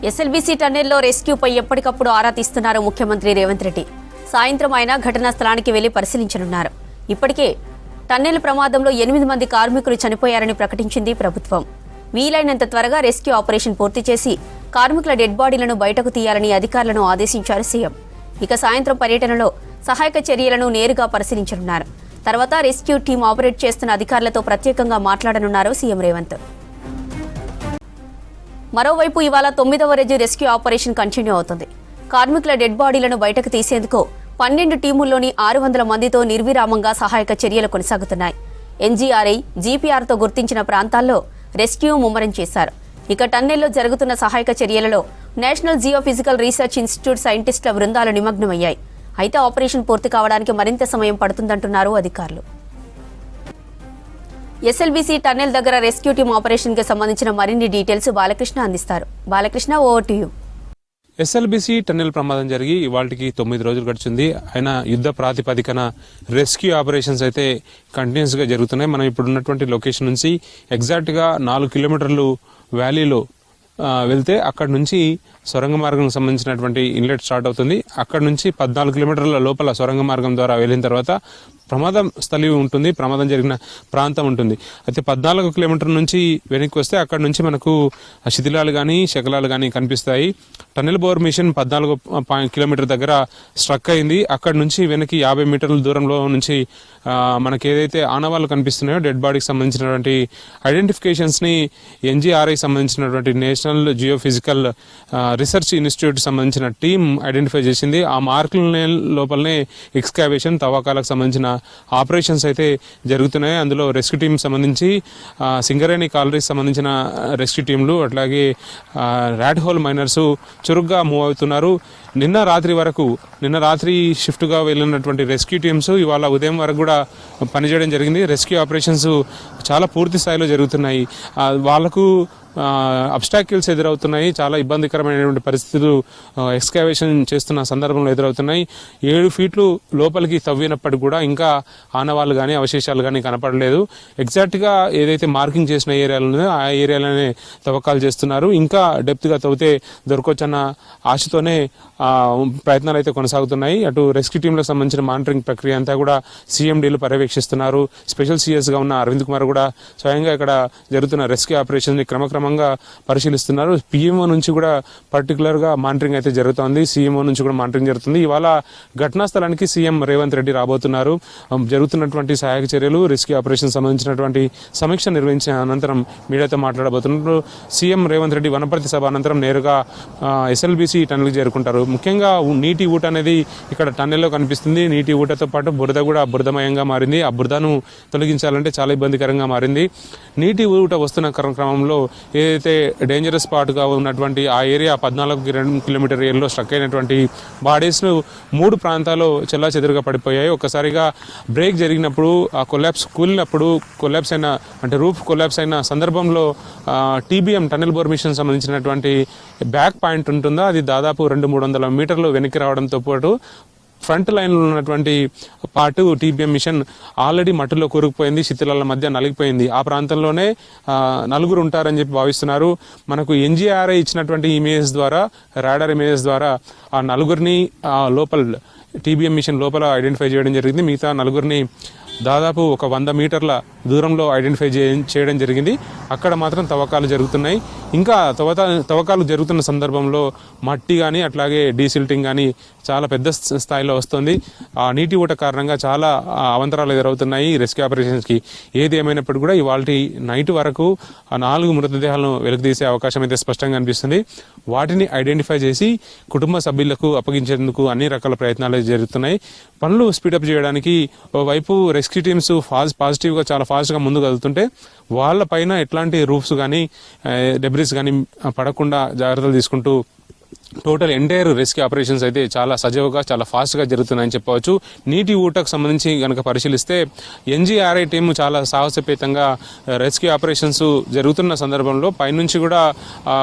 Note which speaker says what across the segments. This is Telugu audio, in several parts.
Speaker 1: ఎస్ఎల్బీసీ టన్నెల్లో రెస్క్యూపై ఎప్పటికప్పుడు ఆరా తీస్తున్నారు ముఖ్యమంత్రి రేవంత్ రెడ్డి. సాయంత్రం ఆయన ఘటనా స్థలానికి వెళ్లి పరిశీలించనున్నారు. ఇప్పటికే టన్నెల్ ప్రమాదంలో 8 మంది కార్మికులు చనిపోయారని ప్రకటించింది ప్రభుత్వం. వీలైనంత త్వరగా రెస్క్యూ ఆపరేషన్ పూర్తి చేసి కార్మికుల డెడ్ బాడీలను బయటకు తీయాలని అధికారులను ఆదేశించారు సీఎం. ఇక సాయంత్రం పర్యటనలో సహాయక చర్యలను నేరుగా పరిశీలించనున్నారు. తర్వాత రెస్క్యూ టీం ఆపరేట్ చేస్తున్న అధికారులతో ప్రత్యేకంగా మాట్లాడనున్నారు సీఎం రేవంత్. మరోవైపు ఇవాళ 9వ రోజు రెస్క్యూ ఆపరేషన్ కంటిన్యూ అవుతుంది. కార్మికుల డెడ్ బాడీలను బయటకు తీసేందుకు 12 టీముల్లోని 600 మందితో నిర్విరామంగా సహాయక చర్యలు కొనసాగుతున్నాయి. ఎన్జీఆర్ఐ, జీపీఆర్తో గుర్తించిన ప్రాంతాల్లో రెస్క్యూ ముమ్మరం చేశారు. ఇక టన్నెల్లో జరుగుతున్న సహాయక చర్యలలో నేషనల్ జియోఫిజికల్ రీసెర్చ్ ఇన్స్టిట్యూట్ సైంటిస్టుల బృందాలు నిమగ్నమయ్యాయి. అయితే ఆపరేషన్ పూర్తి కావడానికి మరింత సమయం పడుతుందంటున్నారు అధికారులు. ఎస్ఎల్బీసీ టన్నెల్ దగ్గర రెస్క్యూ టీం ఆపరేషన్ కి సంబంధించిన మరిన్ని డీటెయిల్స్ బాలకృష్ణ అందిస్తారు. Balakrishna, over to you.
Speaker 2: SLBC tunnel ప్రమాదం జరిగి ఇవాళకి 9 రోజులు గడిచింది. ఆయన యుద్ధ ప్రాతిపదికన రెస్క్యూ ఆపరేషన్స్ అయితే కంటిన్యూస్ గా జరుగుతున్నాయి. మనం ఇప్పుడు ఉన్నటువంటి లొకేషన్ నుంచి ఎగ్జాక్ట్ గా 4 కిలోమీటర్లు వ్యాలీలో వెళ్తే అక్కడ నుంచి సొరంగ మార్గం సంబంధించినటువంటి ఇన్లెట్ స్టార్ట్ అవుతుంది. అక్కడ నుంచి 14 కిలోమీటర్ల లోపల సొరంగ మార్గం ద్వారా వెళ్ళిన తర్వాత ప్రమాదం స్థలి ఉంటుంది, ప్రమాదం జరిగిన ప్రాంతం ఉంటుంది. అయితే 14 కిలోమీటర్ల నుంచి వెనక్కి వస్తే అక్కడ నుంచి మనకు శిథిలాలు కానీ శకలాలు కానీ కనిపిస్తాయి. టన్నెల్ బోర్ మిషన్ 14 కిలోమీటర్ దగ్గర స్ట్రక్ అయింది. అక్కడ నుంచి వెనక్కి 50 మీటర్ల దూరంలో నుంచి మనకి ఏదైతే ఆనవాళ్ళు కనిపిస్తున్నాయో డెడ్ బాడీకి సంబంధించినటువంటి ఐడెంటిఫికేషన్స్ ని ఎన్జీఆర్ఐ సంబంధించినటువంటి నేషనల్ జియోఫిజికల్ రీసెర్చ్ ఇన్స్టిట్యూట్ సంబంధించిన టీం ఐడెంటిఫై చేసింది. ఆ మార్కుల లోపలనే ఎక్స్కావేషన్, తవ్వకాలకు సంబంధించిన ఆపరేషన్స్ అయితే జరుగుతున్నాయి. అందులో రెస్క్యూ టీం సంబంధించి సింగరేణి కాలరీస్ సంబంధించిన రెస్క్యూ టీంలు, అట్లాగే ర్యాట్ హోల్ మైనర్స్ చురుగ్గా మూవ్ అవుతున్నారు. నిన్న రాత్రి షిఫ్ట్గా వెళ్ళినటువంటి రెస్క్యూ టీమ్స్ ఇవాళ ఉదయం వరకు కూడా పనిచేయడం జరిగింది. రెస్క్యూ ఆపరేషన్స్ చాలా పూర్తి స్థాయిలో జరుగుతున్నాయి. వాళ్లకు అబ్స్టాకిల్స్ ఎదురవుతున్నాయి. చాలా ఇబ్బందికరమైనటువంటి పరిస్థితులు ఎక్స్కావేషన్ చేస్తున్న సందర్భంలో ఎదురవుతున్నాయి. 7 ఫీట్లు లోపలికి తవ్వినప్పటికీ కూడా ఇంకా ఆనవాళ్ళు కానీ అవశేషాలు కానీ కనపడలేదు. ఎగ్జాక్ట్గా ఏదైతే మార్కింగ్ చేసిన ఏరియాలు ఉన్నాయో ఆ ఏరియాలోనే తవ్వకాలు చేస్తున్నారు. ఇంకా డెప్త్గా తవ్వితే దొరకొచ్చన్న ఆశతోనే ప్రయత్నాలు అయితే కొనసాగుతున్నాయి. అటు రెస్క్యూ టీంలకు సంబంధించిన మానిటరింగ్ ప్రక్రియ అంతా కూడా సీఎండీలు పర్యవేక్షిస్తున్నారు. స్పెషల్ సీఎస్గా ఉన్న అరవింద్ కుమార్ కూడా స్వయంగా ఇక్కడ జరుగుతున్న రెస్క్యూ ఆపరేషన్ ని క్రమంగా పరిశీలిస్తున్నారు. పీఎంఓ నుంచి కూడా పర్టికులర్ గా మానిటరింగ్ అయితే జరుగుతోంది. సీఎంఓ నుంచి కూడా మానిటరింగ్ జరుగుతుంది. ఇవాళ ఘటనా స్థలానికి సీఎం రేవంత్ రెడ్డి రాబోతున్నారు. జరుగుతున్నటువంటి సహాయక చర్యలు, రెస్క్యూ ఆపరేషన్ సంబంధించినటువంటి సమీక్ష నిర్వహించిన అనంతరం మీడియాతో మాట్లాడబోతున్నారు. సీఎం రేవంత్ రెడ్డి వనపర్తి సభ అనంతరం నేరుగా ఎస్ఎల్బీసీ టన్నెల్కి చేరుకుంటారు. ముఖ్యంగా నీటి ఊట అనేది ఇక్కడ టన్నెల్లో కనిపిస్తుంది. నీటి ఊటతో పాటు బురద కూడా బురదమయంగా మారింది. ఆ బురదను తొలగించాలంటే చాలా ఇబ్బందికరంగా మారింది. నీటి ఊట వస్తున్న క్రమంలో ఏదైతే డేంజరస్ స్పాట్గా ఉన్నటువంటి ఆ ఏరియా 14 కిలోమీటర్ ఏరియాలో స్ట్రక్ అయినటువంటి బాడీస్ 3 ప్రాంతాల్లో చెల్లా చెదురుగా పడిపోయాయి. ఒక్కసారిగా బ్రేక్ జరిగినప్పుడు ఆ కొలాప్స్ కూలినప్పుడు కొలాప్స్ అయిన అంటే రూఫ్ కొలాప్స్ అయిన సందర్భంలో టీబీఎం టన్నెల్ బోర్ మిషన్ సంబంధించినటువంటి బ్యాక్ పాయింట్ ఉంటుందో అది దాదాపు 200-300 మీటర్లు వెనక్కి రావడంతో పాటు ఫ్రంట్ లైన్లో ఉన్నటువంటి పార్ట్ టీబీఎం మిషన్ ఆల్రెడీ మట్టిలో కూరుకుపోయింది, శిథిలాల మధ్య నలిగిపోయింది. ఆ ప్రాంతంలోనే 4 ఉంటారని చెప్పి భావిస్తున్నారు. మనకు ఎన్జీఆర్ఐ ఇచ్చినటువంటి ఇమేజెస్ ద్వారా, రాడార్ ఇమేజెస్ ద్వారా ఆ 4 లోపల టీబీఎం మిషన్ లోపల ఐడెంటిఫై చేయడం జరిగింది. మిగతా 4 దాదాపు ఒక 100 మీటర్ల దూరంలో ఐడెంటిఫై చేయడం జరిగింది. అక్కడ మాత్రం తవ్వకాలు జరుగుతున్నాయి. ఇంకా తవ్వకాలు జరుగుతున్న సందర్భంలో మట్టి కానీ అట్లాగే డీసిల్టింగ్ కానీ చాలా పెద్ద స్థాయిలో వస్తుంది. ఆ నీటి ఊట కారణంగా చాలా అవంతరాలు ఎదురవుతున్నాయి రెస్క్యూ ఆపరేషన్స్కి. ఏది ఏమైనప్పటికీ కూడా ఇవాళ నైట్ వరకు ఆ 4 మృతదేహాలను వెలికితీసే అవకాశం అయితే స్పష్టంగా కనిపిస్తుంది. వాటిని ఐడెంటిఫై చేసి కుటుంబ సభ్యులకు అప్పగించేందుకు అన్ని రకాల ప్రయత్నాలు జరుగుతున్నాయి. పనులు స్పీడప్ చేయడానికి ఓవైపు రెస్క్యూ టీమ్స్ పాజిటివ్గా చాలా ఫాస్ట్గా ముందుకు వెళ్తుంటే వాళ్ళ పైన ఎట్లాంటి రూఫ్స్ కానీ డెబ్రిస్ కానీ పడకుండా జాగ్రత్తలు తీసుకుంటూ టోటల్ ఎంటైర్ రెస్క్యూ ఆపరేషన్స్ అయితే చాలా సజావుగా చాలా ఫాస్ట్గా జరుగుతున్నాయని చెప్పవచ్చు. నీటి ఊటకు సంబంధించి కనుక పరిశీలిస్తే ఎన్జీఆర్ఐ టీం చాలా సాహసోపేతంగా రెస్క్యూ ఆపరేషన్స్ జరుగుతున్న సందర్భంలో పైనుంచి కూడా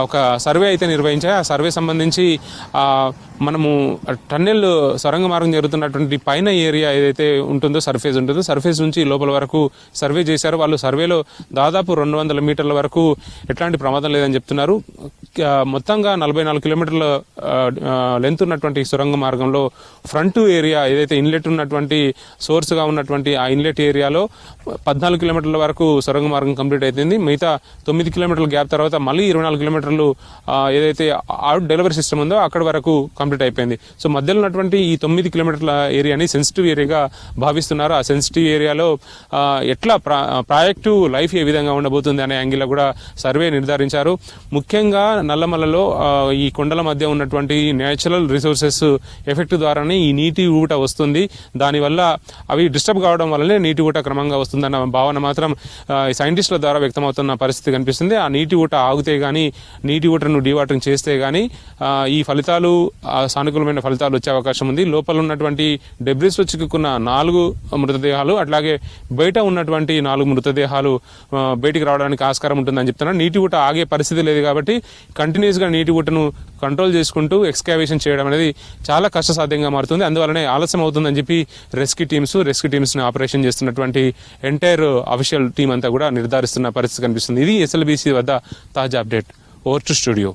Speaker 2: ఒక సర్వే అయితే నిర్వహించాయి. ఆ సర్వే సంబంధించి మనము టన్నెల్ సొరంగ మార్గం జరుగుతున్నటువంటి పైన ఏరియా ఏదైతే ఉంటుందో సర్ఫేస్ నుంచి లోపల వరకు సర్వే చేశారు. వాళ్ళు సర్వేలో దాదాపు 200 మీటర్ల వరకు ఎట్లాంటి ప్రమాదం లేదని చెప్తున్నారు. మొత్తంగా 44 కిలోమీటర్ల లెంత్ ఉన్నటువంటి సొరంగ మార్గంలో ఫ్రంట్ ఏరియా ఏదైతే ఇన్లెట్ ఉన్నటువంటి సోర్స్గా ఉన్నటువంటి ఆ ఇన్లెట్ ఏరియాలో 14 కిలోమీటర్ల వరకు సొరంగ మార్గం కంప్లీట్ అయిపోయింది. మిగతా 9 కిలోమీటర్ల గ్యాప్ తర్వాత మళ్ళీ 24 కిలోమీటర్లు ఏదైతే అవుట్ డెలివరీ సిస్టమ్ ఉందో అక్కడ వరకు కంప్లీట్ అయిపోయింది. సో మధ్యలో ఉన్నటువంటి ఈ 9 కిలోమీటర్ల ఏరియాని సెన్సిటివ్ ఏరియాగా భావిస్తున్నారు. ఆ సెన్సిటివ్ ఏరియాలో ఎట్లా ప్రాజెక్టు లైఫ్ ఏ విధంగా ఉండబోతుంది అనే యాంగిల్లో కూడా సర్వే నిర్ధారించారు. ముఖ్యంగా నల్లమల్లలో ఈ కొండల మధ్య ఉన్నటువంటి నేచురల్ రిసోర్సెస్ ఎఫెక్ట్ ద్వారానే ఈ నీటి ఊట వస్తుంది. దానివల్ల అవి డిస్టర్బ్ కావడం వల్లనే నీటి ఊట క్రమంగా వస్తుందన్న భావన మాత్రం సైంటిస్టుల ద్వారా వ్యక్తమవుతున్న పరిస్థితి కనిపిస్తుంది. ఆ నీటి ఊట ఆగితే గానీ, నీటి ఊటను డీవాటరింగ్ చేస్తే గానీ ఈ ఫలితాలు సానుకూలమైన ఫలితాలు వచ్చే అవకాశం ఉంది. లోపల ఉన్నటువంటి డెబ్రిస్ లో చిక్కుకున్న 4 మృతదేహాలు, అట్లాగే బయట ఉన్నటువంటి 4 మృతదేహాలు బయటికి రావడానికి ఆస్కారం ఉంటుందని చెప్తున్నారు. నీటి ఊట ఆగే పరిస్థితి లేదు కాబట్టి కంటిన్యూస్ గా నీటి ఊటను కంట్రోల్ చేసుకుంటూ ఎక్స్కావేషన్ చేయడం అనేది చాలా కష్టసాధ్యంగా మారుతుంది. అందువల్లనే ఆలస్యం అవుతుందని చెప్పి రెస్క్యూ టీమ్స్ ని ఆపరేషన్ చేస్తున్నటువంటి ఎంటైర్ అఫీషియల్ టీం అంతా కూడా నిర్ధారిస్తున్న పరిస్థితి కనిపిస్తుంది. ఇది SLBC వద్ద తాజా అప్డేట్. Over to studio.